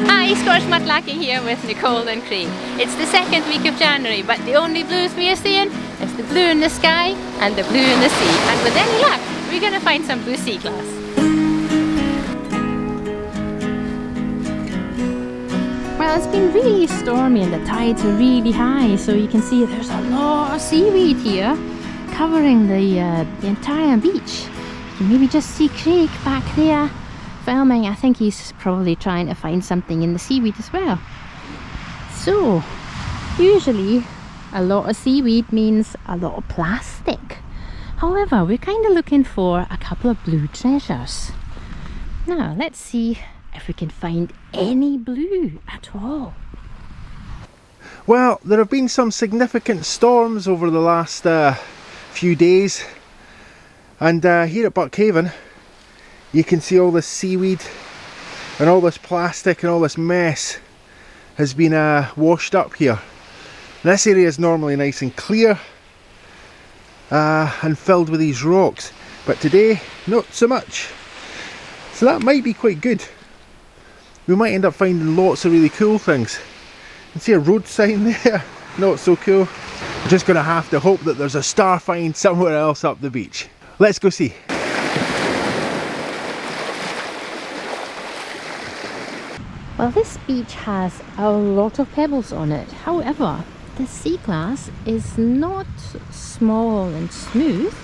Hi, Scottish Mudlarking here with Nicole and Craig. It's the second week of January, but the only blues we are seeing is the blue in the sky and the blue in the sea. And with any luck, we're going to find some blue sea glass. Well, it's been really stormy and the tides are really high, so you can see there's a lot of seaweed here covering the entire beach. You can maybe just see Craig back there filming. I think he's probably trying to find something in the seaweed as well. So, usually a lot of seaweed means a lot of plastic. However, we're kind of looking for a couple of blue treasures. Now, let's see if we can find any blue at all. Well, there have been some significant storms over the last few days, and here at Buckhaven you can see all this seaweed and all this plastic and all this mess has been washed up here. This area is normally nice and clear and filled with these rocks, but today not so much. So that might be quite good. We might end up finding lots of really cool things. You can see a road sign there, not so cool. We're just going to have to hope that there's a star find somewhere else up the beach. Let's go see. Well, this beach has a lot of pebbles on it. However, the sea glass is not small and smooth.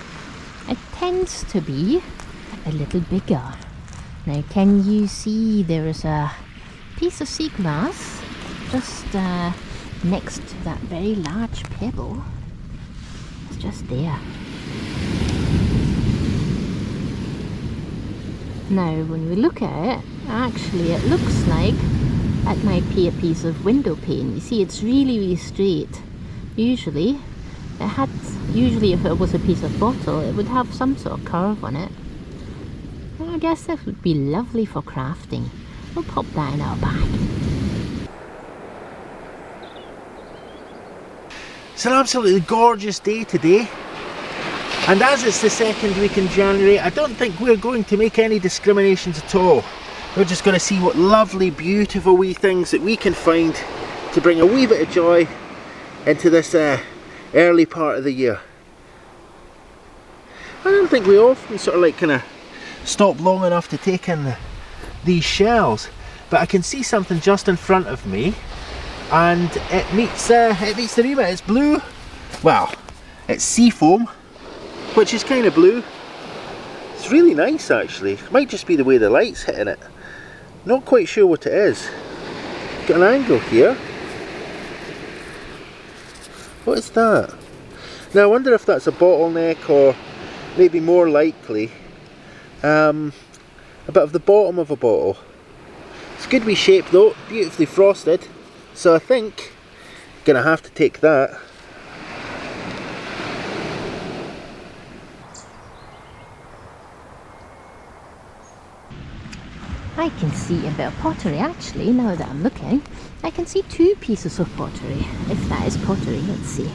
It tends to be a little bigger. Now, can you see there is a piece of sea glass just next to that very large pebble? It's just there. Now, when we look at it, actually it looks like it might be a piece of window pane. You see, it's really straight. Usually if it was a piece of bottle, it would have some sort of curve on it. I guess that would be lovely for crafting. We'll pop that in our bag. It's an absolutely gorgeous day today, and as it's the second week in January, I don't think we're going to make any discriminations at all. We're just going to see what lovely, beautiful wee things that we can find to bring a wee bit of joy into this early part of the year. I don't think we often sort of like kind of stop long enough to take in these shells, but I can see something just in front of me, and it meets the remit. It's blue. Well, it's seafoam, which is kind of blue. It's really nice actually. It might just be the way the light's hitting it. Not quite sure what it is. Got an angle here. What is that? Now I wonder if that's a bottleneck, or maybe more likely a bit of the bottom of a bottle. It's good wee shape though, beautifully frosted, so I think I'm gonna have to take that. I can see a bit of pottery actually, now that I'm looking. I can see two pieces of pottery, if that is pottery. Let's see.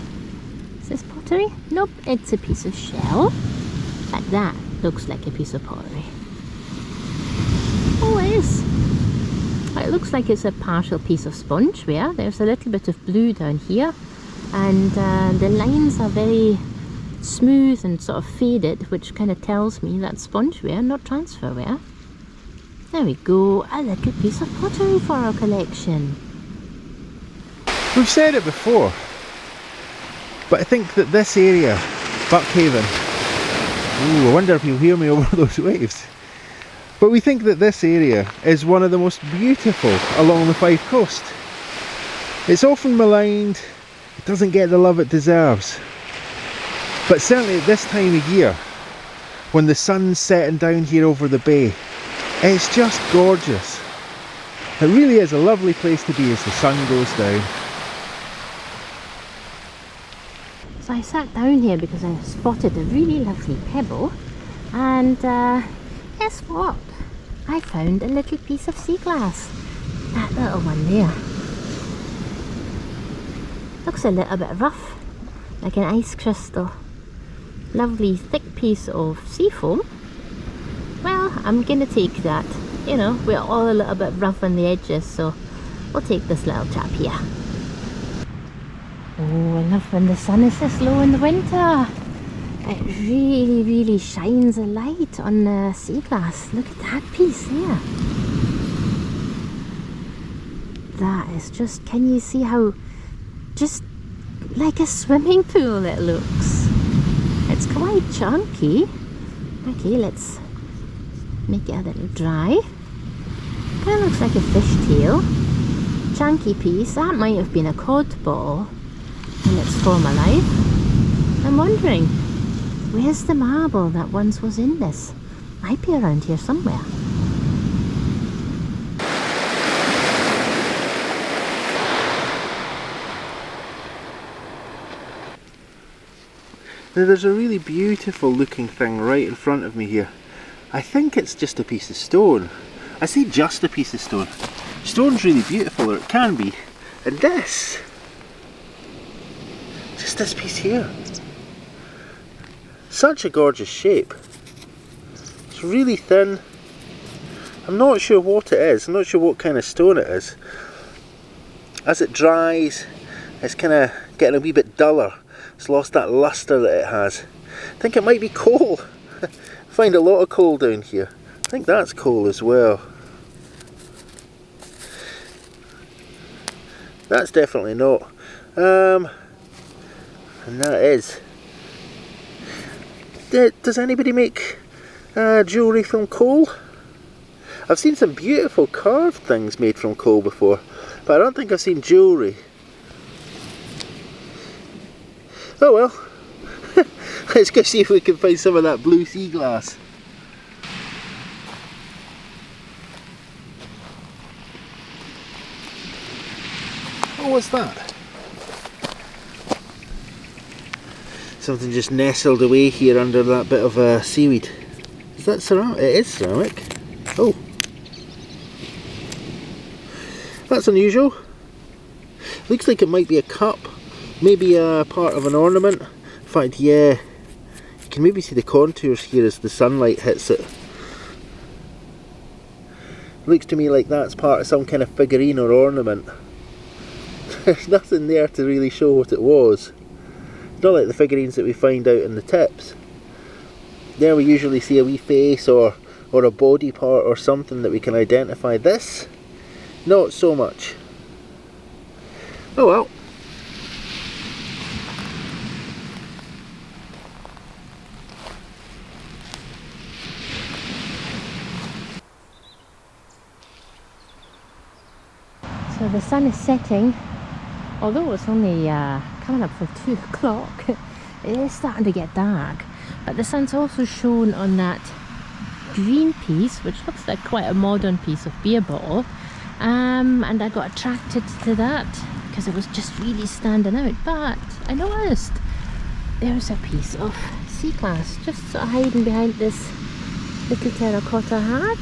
Is this pottery? Nope, it's a piece of shell. But that looks like a piece of pottery. Oh, it is. It looks like it's a partial piece of spongeware. There's a little bit of blue down here, and the lines are very smooth and sort of faded, which kind of tells me that's spongeware, not transferware. There we go, a little piece of pottery for our collection. We've said it before, but I think that this area, Buckhaven, ooh, I wonder if you'll hear me over those waves. But we think that this area is one of the most beautiful along the Fife Coast. It's often maligned, it doesn't get the love it deserves. But certainly at this time of year, when the sun's setting down here over the bay, it's just gorgeous. It really is a lovely place to be as the sun goes down. So I sat down here because I spotted a really lovely pebble, and guess what? I found a little piece of sea glass. That little one there. Looks a little bit rough, like an ice crystal. Lovely thick piece of seafoam. Well, I'm gonna take that. you know, we're all a little bit rough on the edges, so we'll take this little chap here. Oh, I love when the sun is this low in the winter. It really, really shines a light on the sea glass. Look at that piece there. That is just, can you see how just like a swimming pool it looks? It's quite chunky. Okay, let's make it a little dry. Kind of looks like a fishtail. Chunky piece. That might have been a cod bottle in its former life. I'm wondering, where's the marble that once was in this? Might be around here somewhere. Now there's a really beautiful looking thing right in front of me here. I think it's just a piece of stone. I say just a piece of stone. Stone's really beautiful, or it can be. And this, just this piece here. Such a gorgeous shape. It's really thin. I'm not sure what it is. I'm not sure what kind of stone it is. As it dries, it's kind of getting a wee bit duller. It's lost that luster that it has. I think it might be coal. Find a lot of coal down here. I think that's coal as well. That's definitely not. And that is. Does anybody make jewellery from coal? I've seen some beautiful carved things made from coal before, but I don't think I've seen jewellery. Oh well, let's go see if we can find some of that blue sea glass. Oh, what's that? Something just nestled away here under that bit of seaweed. Is that ceramic? It is ceramic. Oh. That's unusual. Looks like it might be a cup. Maybe a part of an ornament. In fact, yeah, you can maybe see the contours here as the sunlight hits it. Looks to me like that's part of some kind of figurine or ornament. There's nothing there to really show what it was. It's not like the figurines that we find out in the tips. There we usually see a wee face or a body part or something that we can identify. This, not so much. Oh well. So the sun is setting, although it's only coming up for 2 o'clock. It is starting to get dark, but the sun's also shown on that green piece, which looks like quite a modern piece of beer bottle, and I got attracted to that because it was just really standing out. But I noticed there's a piece of sea glass just sort of hiding behind this little terracotta hat.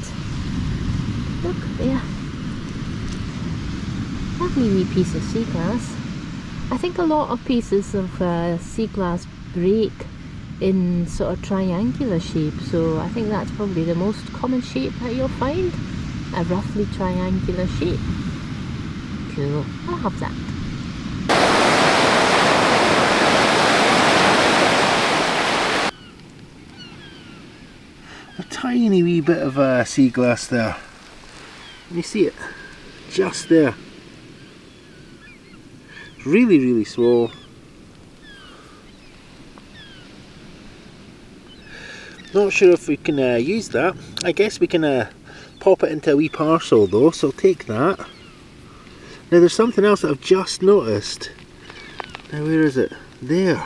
Look there. Lovely wee piece of sea glass. I think a lot of pieces of sea glass break in sort of triangular shape, so I think that's probably the most common shape that you'll find. A roughly triangular shape. Cool, I'll have that. A tiny wee bit of sea glass there. Can you see it? Just there. Really, really small. Not sure if we can use that. I guess we can pop it into a wee parcel though, so I'll take that. Now there's something else that I've just noticed. Now where is it? There.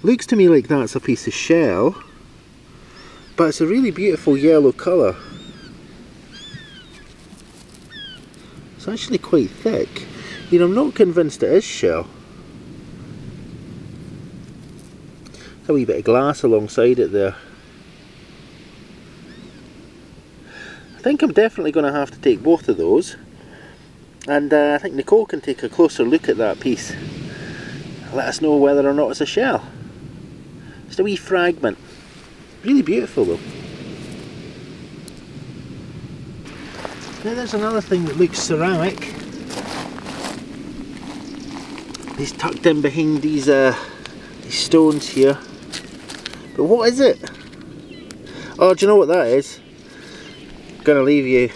Looks to me like that's a piece of shell, but it's a really beautiful yellow colour. It's actually quite thick. You know, I'm not convinced it is shell. There's a wee bit of glass alongside it there. I think I'm definitely going to have to take both of those, and I think Nicole can take a closer look at that piece. Let us know whether or not it's a shell. Just a wee fragment. Really beautiful though. Now there's another thing that looks ceramic. It's tucked in behind these stones here. But what is it? Oh, do you know what that is? I'm gonna leave you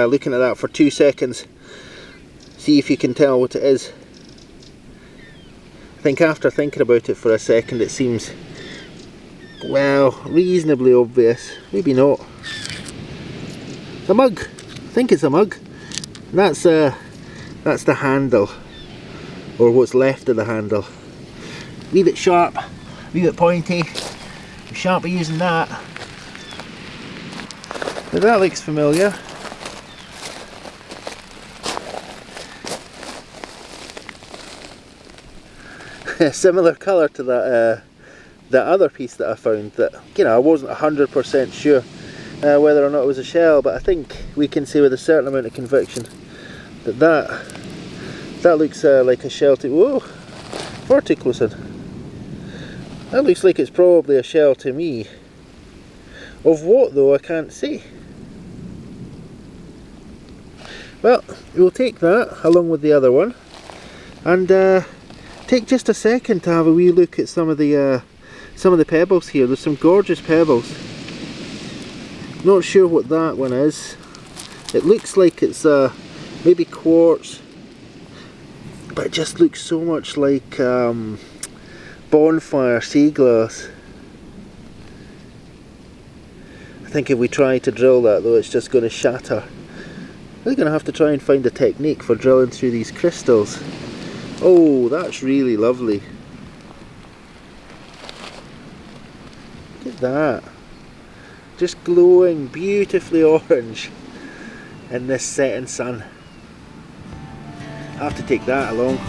looking at that for 2 seconds. See if you can tell what it is. I think after thinking about it for a second it seems, well, reasonably obvious. Maybe not. It's a mug. I think it's a mug. And that's the handle, or what's left of the handle. Leave it sharp, leave it pointy. We shan't be using that. But that looks familiar. Similar colour to that other piece that I found that, you know, I wasn't 100% sure whether or not it was a shell, but I think we can say with a certain amount of conviction that that looks like a shell to, whoa, far too close in. That looks like it's probably a shell to me. Of what though, I can't see. Well, we'll take that along with the other one, and take just a second to have a wee look at some of the pebbles here. There's some gorgeous pebbles. Not sure what that one is. It looks like it's maybe quartz, but it just looks so much like bonfire sea glass. I think if we try to drill that though, it's just going to shatter. We're going to have to try and find a technique for drilling through these crystals. Oh, that's really lovely. Look at that. Just glowing beautifully orange in this setting sun. I have to take that along.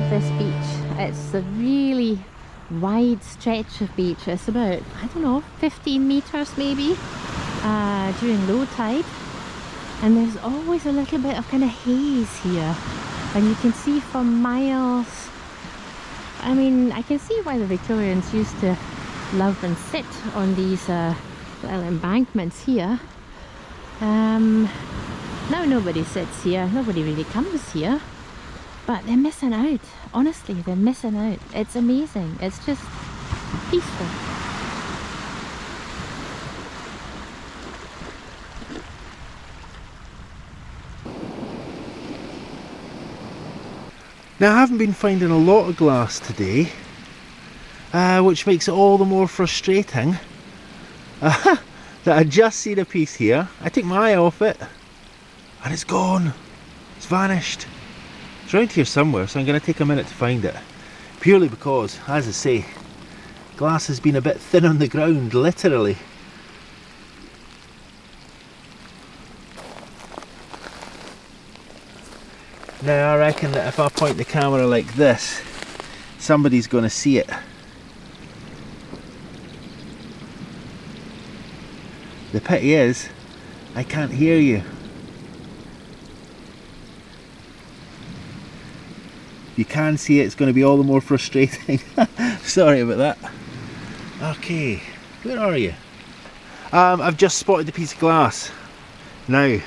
This beach, it's a really wide stretch of beach. It's about, I don't know, 15 meters maybe during low tide, and there's always a little bit of kind of haze here, and you can see for miles. I mean, I can see why the Victorians used to love and sit on these little embankments here. Now nobody sits here, nobody really comes here. But they're missing out. Honestly, they're missing out. It's amazing. It's just peaceful. Now I haven't been finding a lot of glass today, which makes it all the more frustrating that I just seen a piece here. I took my eye off it and it's gone. It's vanished. It's around here somewhere, so I'm going to take a minute to find it. Purely because, as I say, glass has been a bit thin on the ground, literally. Now I reckon that if I point the camera like this, somebody's going to see it. The pity is, I can't hear you. If you can see it, it's going to be all the more frustrating. Sorry about that. Okay, where are you? I've just spotted the piece of glass. Now,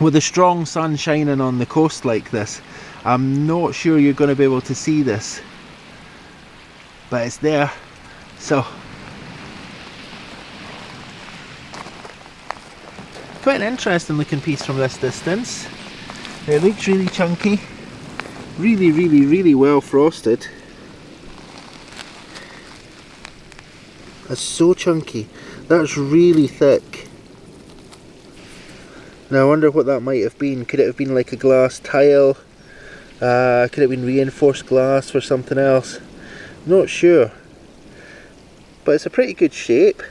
with the strong sun shining on the coast like this, I'm not sure you're going to be able to see this, but it's there. So quite an interesting looking piece from this distance. It looks really chunky, really well frosted. That's so chunky, that's really thick. Now I wonder what that might have been. Could it have been like a glass tile? Could it have been reinforced glass for something else? Not sure. But it's a pretty good shape.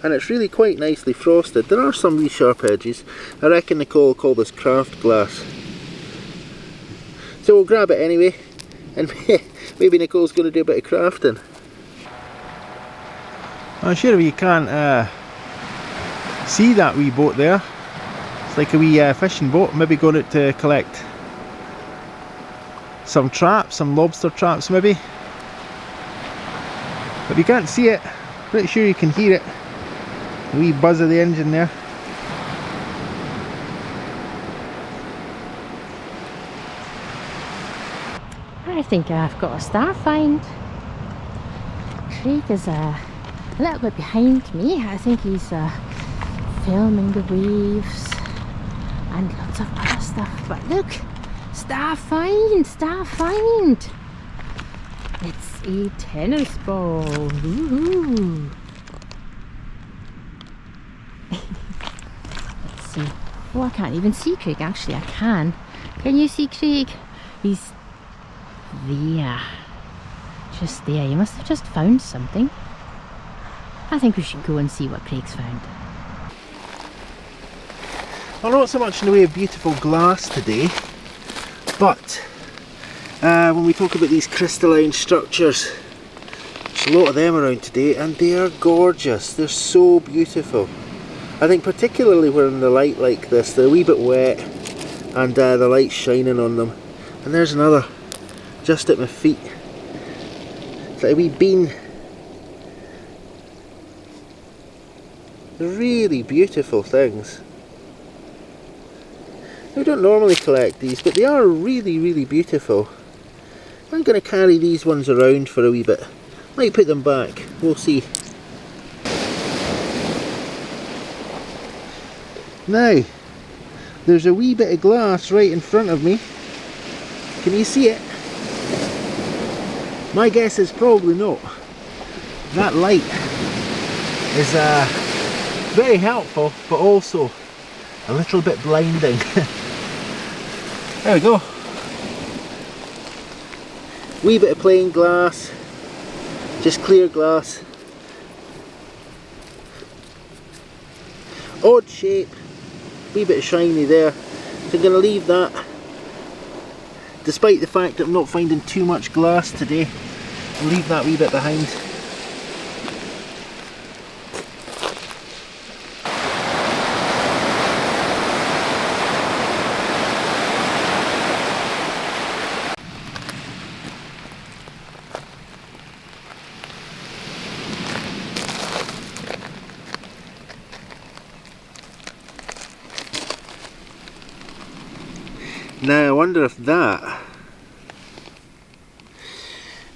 And it's really quite nicely frosted. There are some wee sharp edges. I reckon Nicole will call this craft glass. So we'll grab it anyway. And maybe Nicole's going to do a bit of crafting. I'm sure if you can't see that wee boat there. It's like a wee fishing boat, maybe going out to collect some traps, some lobster traps maybe. But if you can't see it, pretty sure you can hear it. The wee buzz of the engine there. I think I've got a star find. Craig is a little bit behind me. I think he's filming the waves and lots of other stuff. But look, star find, star find. It's a tennis ball. Woohoo! Let's see. Oh, I can't even see Craig. Actually, I can. Can you see Craig? He's there. Just there. You must have just found something. I think we should go and see what Craig's found. Well, not so much in the way of beautiful glass today, but when we talk about these crystalline structures, there's a lot of them around today and they are gorgeous. They're so beautiful. I think particularly when in the light like this, they're a wee bit wet and the light's shining on them. And there's another just at my feet. It's like a wee bean. They're really beautiful things. I don't normally collect these, but they are really beautiful. I'm going to carry these ones around for a wee bit. Might put them back, we'll see. Now, there's a wee bit of glass right in front of me. Can you see it? My guess is probably not. That light is very helpful, but also a little bit blinding. There we go. Wee bit of plain glass, just clear glass. Odd shape, wee bit of shiny there. So I'm going to leave that. Despite the fact that I'm not finding too much glass today, I'll leave that wee bit behind. Now I wonder if that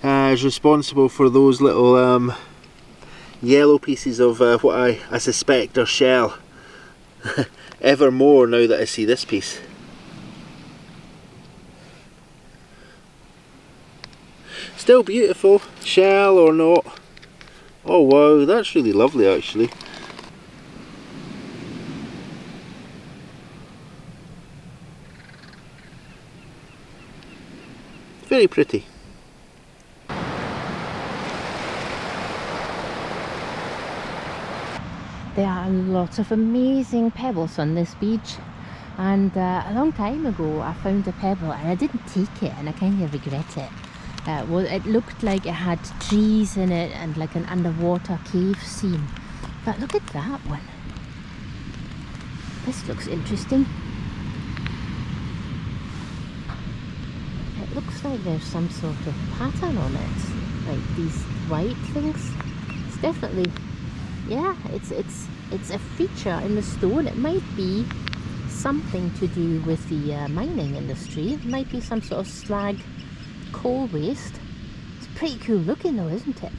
is responsible for those little yellow pieces of what I suspect are shell. Ever more now that I see this piece. Still beautiful, shell or not. Oh wow, that's really lovely actually. Very pretty. There are lots of amazing pebbles on this beach, and a long time ago I found a pebble and I didn't take it and I kind of regret it. Well, it looked like it had trees in it and like an underwater cave scene, but look at that one. This looks interesting. It looks like there's some sort of pattern on it, like these white things. It's definitely Yeah, it's a feature in the stone. It might be something to do with the mining industry. It might be some sort of slag coal waste. It's pretty cool looking though, isn't it?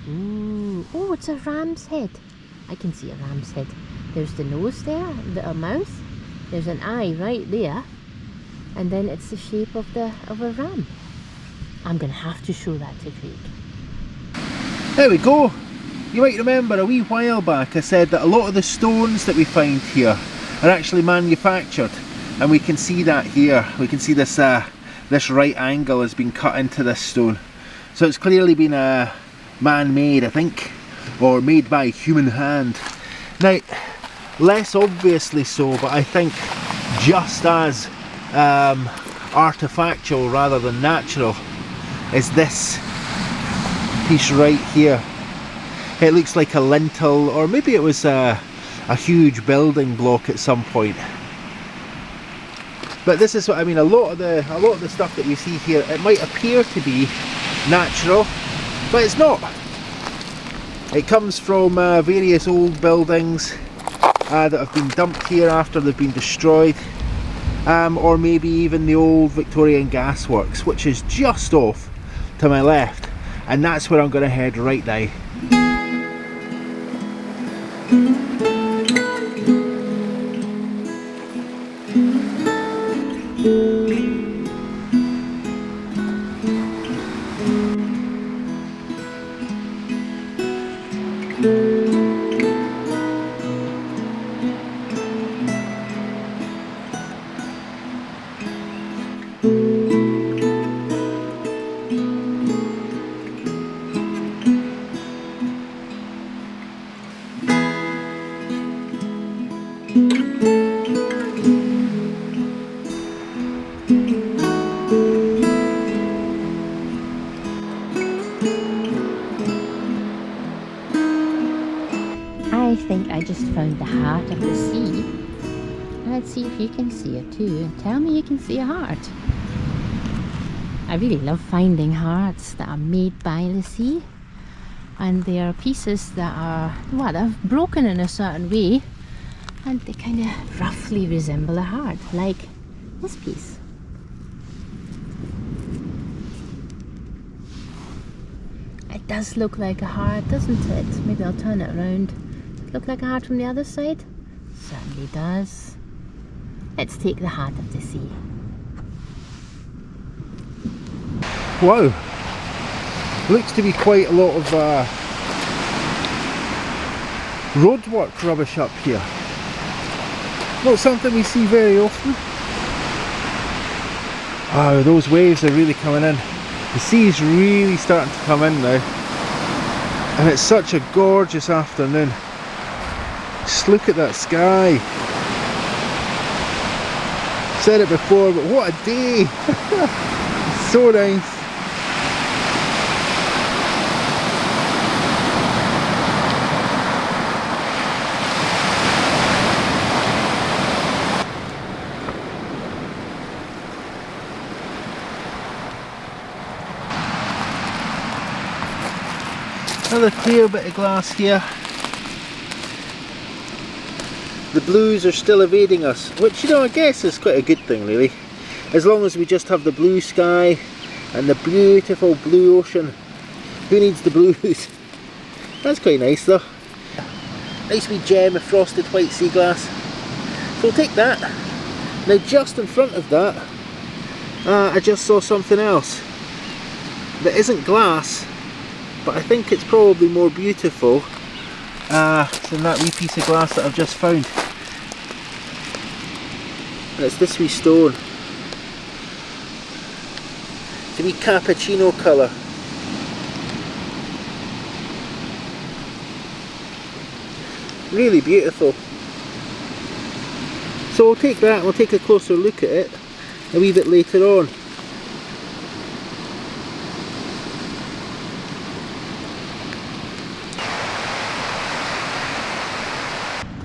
Ooh, oh, it's a ram's head. I can see a ram's head. There's the nose there, little mouth. There's an eye right there, and then it's the shape of a ram. I'm gonna have to show that to Craig. There we go. You might remember a wee while back I said that a lot of the stones that we find here are actually manufactured, and we can see that here. We can see this this right angle has been cut into this stone, so it's clearly been man-made, I think, or made by human hand. Now, less obviously so, but I think just as artifactual rather than natural is this piece right here. It looks like a lintel, or maybe it was a huge building block at some point. But this is what I mean. A lot of the stuff that we see here, it might appear to be natural, but it's not. It comes from various old buildings that have been dumped here after they've been destroyed, or maybe even the old Victorian gasworks, which is just off to my left, and that's where I'm going to head right now. I think I just found the heart of the sea. Let's see if you can see it too. Tell me you can see a heart. I really love finding hearts that are made by the sea, and they are pieces that are, well, they're broken in a certain way, and they kind of roughly resemble a heart, like this piece. It does look like a heart, doesn't it? Maybe I'll turn it around. Look like a heart from the other side? Certainly does. Let's take the heart of the sea. Wow, looks to be quite a lot of roadwork rubbish up here. Not something we see very often. Oh, those waves are really coming in. The sea's really starting to come in now, and it's such a gorgeous afternoon. Just look at that sky. Said it before, but what a day! So nice. Another clear bit of glass here. The blues are still evading us, which, you know, I guess is quite a good thing really. As long as we just have the blue sky and the beautiful blue ocean. Who needs the blues? That's quite nice though. Nice wee gem of frosted white sea glass. So we'll take that. Now just in front of that, I just saw something else that isn't glass, but I think it's probably more beautiful than that wee piece of glass that I've just found. And it's this wee stone. It's a wee cappuccino colour. Really beautiful. So we'll take that and we'll take a closer look at it a wee bit later on.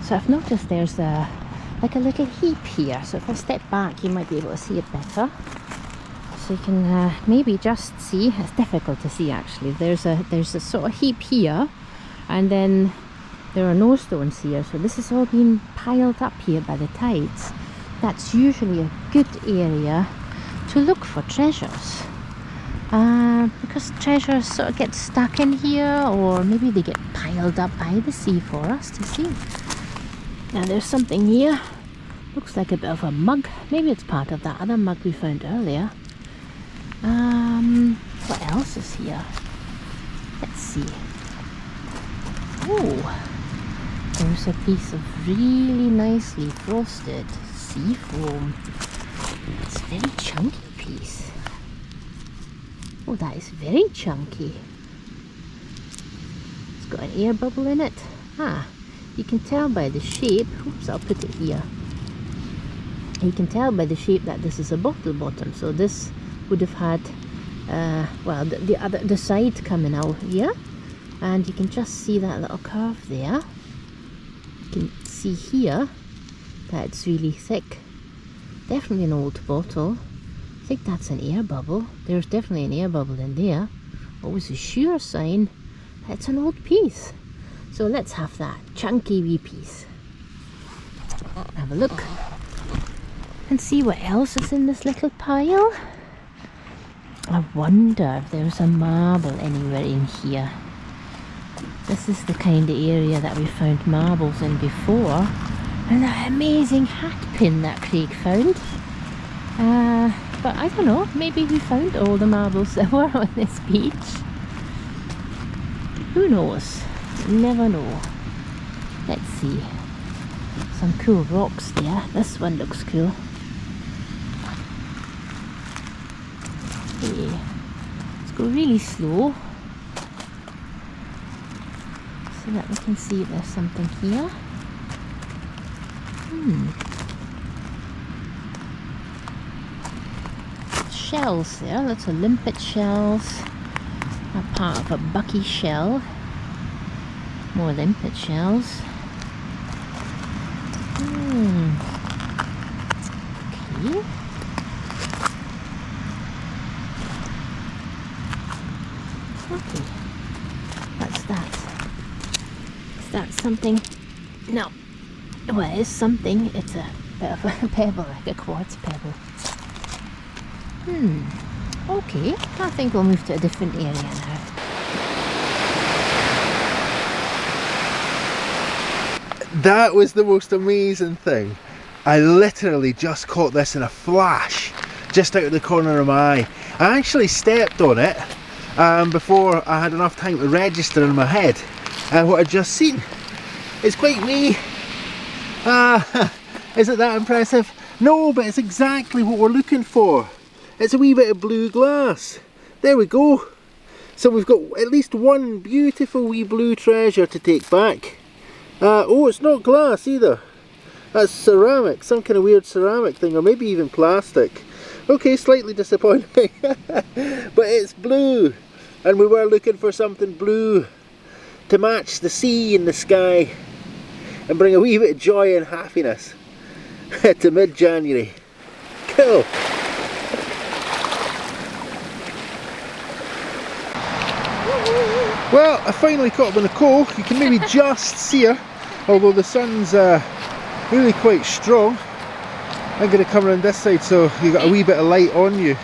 So I've noticed there's like a little heap here, so if I step back you might be able to see it better. so you can maybe just see. It's difficult to see actually. There's a sort of heap here, and then there are no stones here. So this is all being piled up here by the tides. That's usually a good area to look for treasures. Because treasures sort of get stuck in here, or maybe they get piled up by the sea for us to see. Now there's something here. Looks like a bit of a mug. Maybe it's part of that other mug we found earlier. What else is here? Let's see. Oh, there's a piece of really nicely frosted seafoam. It's a very chunky piece. Oh, that is very chunky. It's got an air bubble in it. Ah, you can tell by the shape. Oops, I'll put it here. You can tell by the shape that this is a bottle bottom. So this would have had, well, the side coming out here, and you can just see that little curve there. You can see here that it's really thick. Definitely an old bottle. I think that's an air bubble. There's definitely an air bubble in there. Always a sure sign that it's an old piece. So let's have that chunky wee piece. Have a look and see what else is in this little pile. I wonder if there's a marble anywhere in here. This is the kind of area that we found marbles in before. And that amazing hat pin that Craig found. But I don't know, maybe we found all the marbles that were on this beach. Who knows? You never know. Let's see. Some cool rocks there. This one looks cool. Okay. Let's go really slow so that we can see if there's something here. Shells there, lots of limpet shells. A part of a bucky shell. More limpet shells. Okay. Okay. What's that? Is that something? No. Well, it is something. It's a bit of a pebble, like a quartz pebble. Okay, I think we'll move to a different area now. That was the most amazing thing. I literally just caught this in a flash, just out of the corner of my eye. I actually stepped on it before I had enough time to register in my head what I'd just seen. It's quite me. Is it that impressive? No, but it's exactly what we're looking for. It's a wee bit of blue glass. There we go. So we've got at least one beautiful wee blue treasure to take back. Oh, it's not glass either. That's ceramic, some kind of weird ceramic thing, or maybe even plastic. Okay, slightly disappointing. But it's blue. And we were looking for something blue to match the sea and the sky and bring a wee bit of joy and happiness to mid-January. Cool. Well, I finally caught up with Nicole. You can maybe just see her, although the sun's really quite strong. I'm going to come around this side so you got a wee bit of light on you.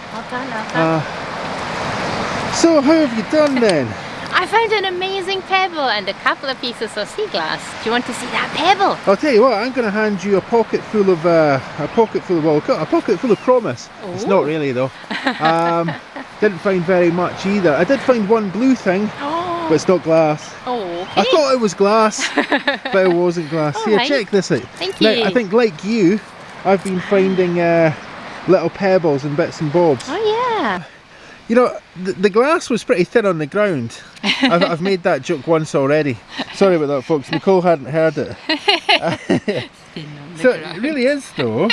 So how have you done then? I found an amazing pebble and a couple of pieces of sea glass. Do you want to see that pebble? I'll tell you what, I'm going to hand you a pocket full of well, a pocket full of promise. Oh. It's not really though. Didn't find very much either. I did find one blue thing, but it's not glass. Oh, okay. I thought it was glass, but it wasn't glass. Here, right. Check this out. Thank you. Now, I think like you, I've been finding little pebbles and bits and bobs. Oh yeah. You know, the glass was pretty thin on the ground. I've made that joke once already. Sorry about that, folks. Nicole hadn't heard it. So it really is though.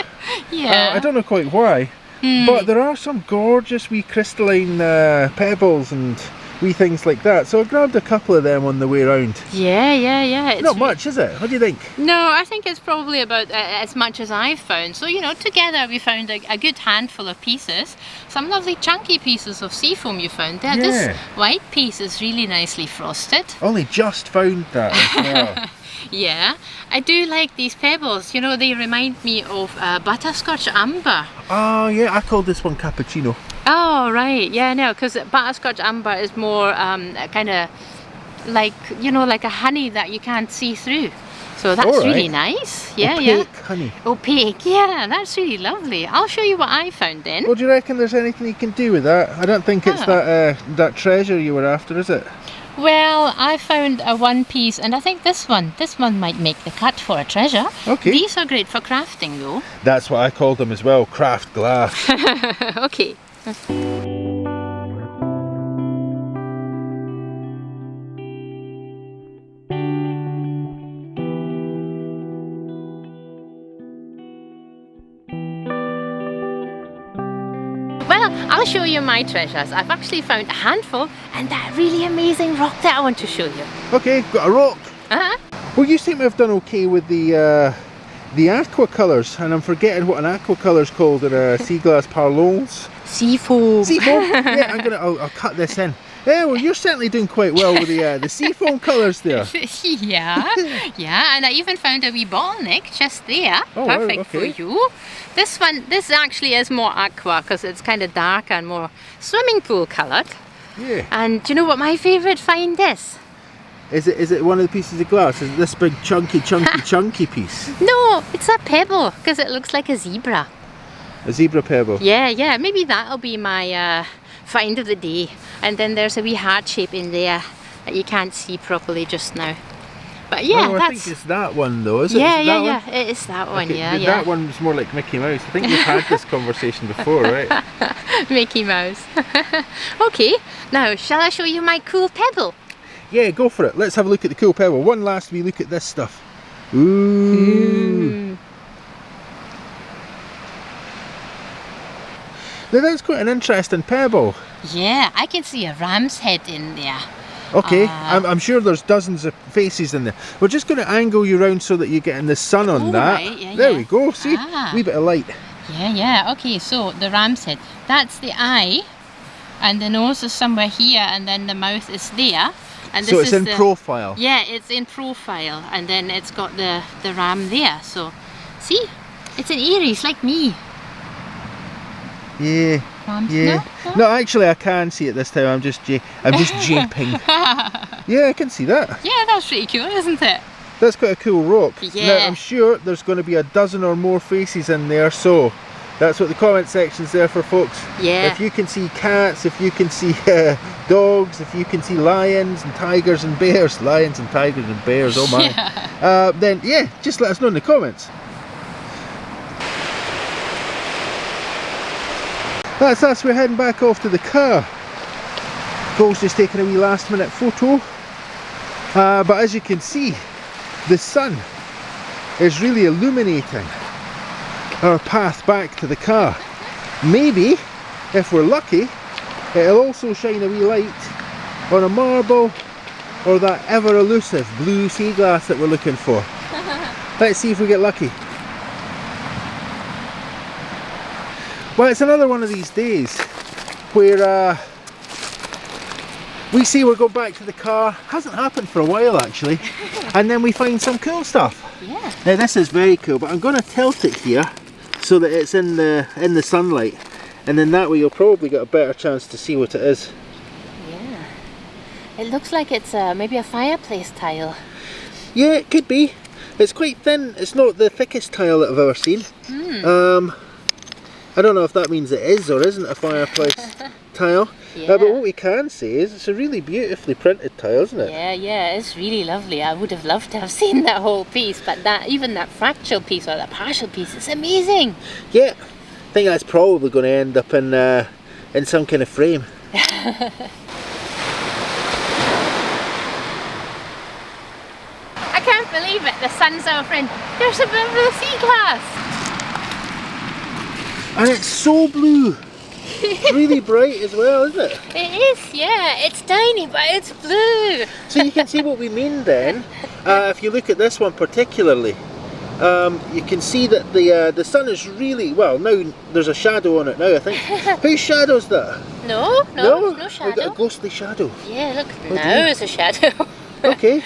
Yeah. I don't know quite why. But there are some gorgeous wee crystalline pebbles and wee things like that. So I grabbed a couple of them on the way round. Yeah, yeah, yeah. It's Not much, is it? What do you think? No, I think it's probably about as much as I've found. So, you know, together we found a good handful of pieces. Some lovely chunky pieces of seafoam you found there. Yeah. This white piece is really nicely frosted. Only just found that as well. Yeah, I do like these pebbles. You know, they remind me of butterscotch amber. Oh yeah, I called this one Cappuccino. Oh, right. Yeah, no, because butterscotch amber is more kind of like, you know, like a honey that you can't see through. So that's really nice. Yeah, Opaque honey. Opaque, yeah, that's really lovely. I'll show you what I found then. Well, do you reckon there's anything you can do with that? I don't think it's that treasure you were after, is it? Well, I found a one piece, and I think this one might make the cut for a treasure. Okay. These are great for crafting though. That's what I called them as well, craft glass. Okay. Well, I'll show you my treasures. I've actually found a handful and that really amazing rock that I want to show you. Okay, got a rock. Well, you seem to have done okay with the aqua colours, and I'm forgetting what an aqua colour is called in sea glass parlance. Seafoam. Seafoam? Yeah, I'll cut this in. Yeah, well, you're certainly doing quite well with the seafoam colours there. Yeah, yeah, and I even found a wee bottleneck just there. Oh, perfect wow, okay. for you. This actually is more aqua because it's kind of dark and more swimming pool coloured. Yeah. And do you know what my favourite find is? Is it one of the pieces of glass? Is it this big chunky piece? No, it's a pebble because it looks like a zebra. A zebra pebble? Yeah, yeah, maybe that'll be my find of the day. And then there's a wee heart shape in there that you can't see properly just now. But yeah, I think it's that one though, is it? Yeah, is it yeah, that yeah, one? it is that one, Okay, yeah, yeah. That one's more like Mickey Mouse. I think we've had this conversation before, right? Mickey Mouse. Okay, now shall I show you my cool pebble? Yeah, go for it. Let's have a look at the cool pebble. One last wee look at this stuff. Ooh. Now that's quite an interesting pebble. Yeah, I can see a ram's head in there. Okay, I'm sure there's dozens of faces in there. We're just going to angle you around so that you're getting the sun on that. Right, yeah, there yeah. we go, see? Wee bit of light. Yeah, yeah, okay, so the ram's head. That's the eye, and the nose is somewhere here, and then the mouth is there. And this So it's is in profile. Yeah, it's in profile, and then it's got the ram there. So, see? It's an Aries, like me. Yeah. Yeah. No, actually I can see it this time. I'm just japing. Yeah, I can see that. Yeah, that's pretty cool, isn't it? That's quite a cool rock. Yeah. Now I'm sure there's going to be a dozen or more faces in there, so that's what the comment section's there for, folks. Yeah. If you can see cats, if you can see dogs, if you can see lions and tigers and bears, lions and tigers and bears, oh my. Yeah. Then yeah, just let us know in the comments. That's us, we're heading back off to the car. Cole's just taking a wee last minute photo. But as you can see, the sun is really illuminating our path back to the car. Maybe, if we're lucky, it'll also shine a wee light on a marble or that ever elusive blue sea glass that we're looking for. Let's see if we get lucky. Well, it's another one of these days where we see we're going back to the car. Hasn't happened for a while actually. And then we find some cool stuff. Yeah. Now this is very cool, but I'm going to tilt it here so that it's in the sunlight, and then that way you'll probably get a better chance to see what it is. Yeah. It looks like it's maybe a fireplace tile. Yeah, it could be. It's quite thin. It's not the thickest tile that I've ever seen. I don't know if that means it is or isn't a fireplace tile. Yeah. But what we can say is it's a really beautifully printed tile, isn't it? Yeah, yeah, it's really lovely. I would have loved to have seen that whole piece, but even that fractal piece or that partial piece is amazing. Yeah, I think that's probably going to end up in some kind of frame. I can't believe it, the sun's our friend. There's a bit of the sea glass. And it's so blue. It's really bright as well, isn't it? It is, yeah. It's tiny, but it's blue. So you can see what we mean then. If you look at this one particularly, you can see that the sun is really, well, now there's a shadow on it now, I think. Whose shadow's that? No, there's no We've shadow. got a ghostly shadow. Yeah, look, Oh, now dear. there's a shadow. Okay.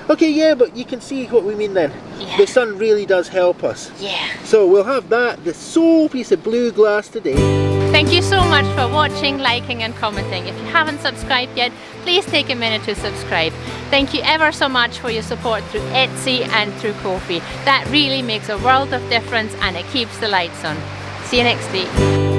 Okay, yeah, but you can see what we mean then. Yeah. The sun really does help us. Yeah. So we'll have that, the sole piece of blue glass today. Thank you so much for watching, liking and commenting. If you haven't subscribed yet, please take a minute to subscribe. Thank you ever so much for your support through Etsy and through Ko-fi. That really makes a world of difference and it keeps the lights on. See you next week.